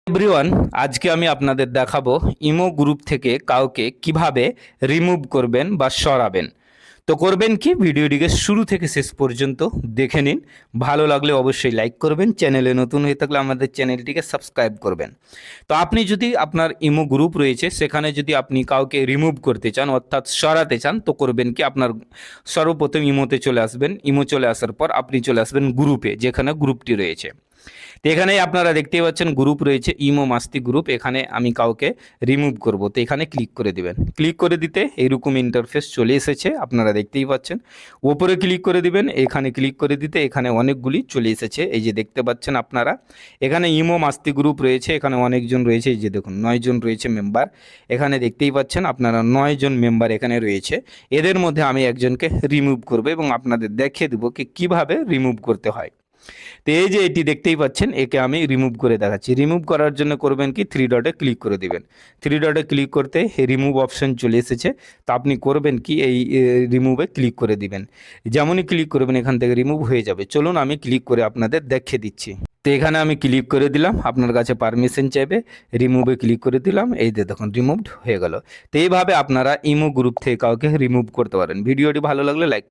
Everyone, আজকে আমি আপনাদের দেখাবো ইমো গ্রুপ থেকে কাউকে কিভাবে রিমুভ করবেন বা সরাবেন। তো করবেন কি, ভিডিওটিকে শুরু থেকে শেষ পর্যন্ত দেখে নিন। ভালো লাগলে অবশ্যই লাইক করবেন, চ্যানেলে নতুন হয়ে থাকলে আমাদের চ্যানেলটিকে সাবস্ক্রাইব করবেন। তো আপনি যদি আপনার ইমো গ্রুপ রয়েছে সেখানে যদি আপনি কাউকে রিমুভ করতে চান অর্থাৎ সরাতে চান, তো করবেন কি, আপনার সর্বপ্রথম ইমোতে চলে আসবেন। ইমো চলে আসার পর আপনি চলে আসবেন গ্রুপে, যেখানে গ্রুপটি রয়েছে। তো এখানে আপনারা দেখতেই পাচ্ছেন গ্রুপ রয়েছে, ইমো মাস্তি গ্রুপ। এখানে আমি কাউকে রিমুভ করব, তো এখানে ক্লিক করে দিবেন। ক্লিক করে দিতে এইরকম ইন্টারফেস চলে এসেছে, আপনারা দেখতেই পাচ্ছেন। ওপরে ক্লিক করে দিবেন, এখানে ক্লিক করে দিতে এখানে অনেকগুলি চলে এসেছে, এই যে দেখতে পাচ্ছেন আপনারা। এখানে ইমো মাস্তি গ্রুপ রয়েছে, এখানে অনেকজন রয়েছে, এই যে দেখুন 9 জন রয়েছে মেম্বার। এখানে দেখতেই পাচ্ছেন আপনারা 9 জন মেম্বার এখানে রয়েছে। এদের মধ্যে আমি একজনকে রিমুভ করব এবং আপনাদের দেখিয়ে দেবো কি কীভাবে রিমুভ করতে হয়। তো এই যে এটি দেখতেই পাচ্ছেন, একে আমি রিমুভ করে দেখাচ্ছি। রিমুভ করার জন্য করবেন কি, 3 ডটে ক্লিক করে দিবেন। 3 ডটে ক্লিক করতে রিমুভ অপশন চলে এসেছে। তো আপনি করবেন কি, এই রিমুভে ক্লিক করে দিবেন। যেমনই ক্লিক করবেন এখান থেকে রিমুভ হয়ে যাবে। চলুন আমি ক্লিক করে আপনাদের দেখিয়ে দিচ্ছি। তো এখানে আমি ক্লিক করে দিলাম, আপনার কাছে পারমিশন চাইবে, রিমুভে ক্লিক করে দিলাম, এই যে দেখুন রিমুভড হয়ে গেল। তো এইভাবে আপনারা ইমো গ্রুপ থেকে কাউকে রিমুভ করতে পারেন। ভিডিওটি ভালো লাগলে লাইক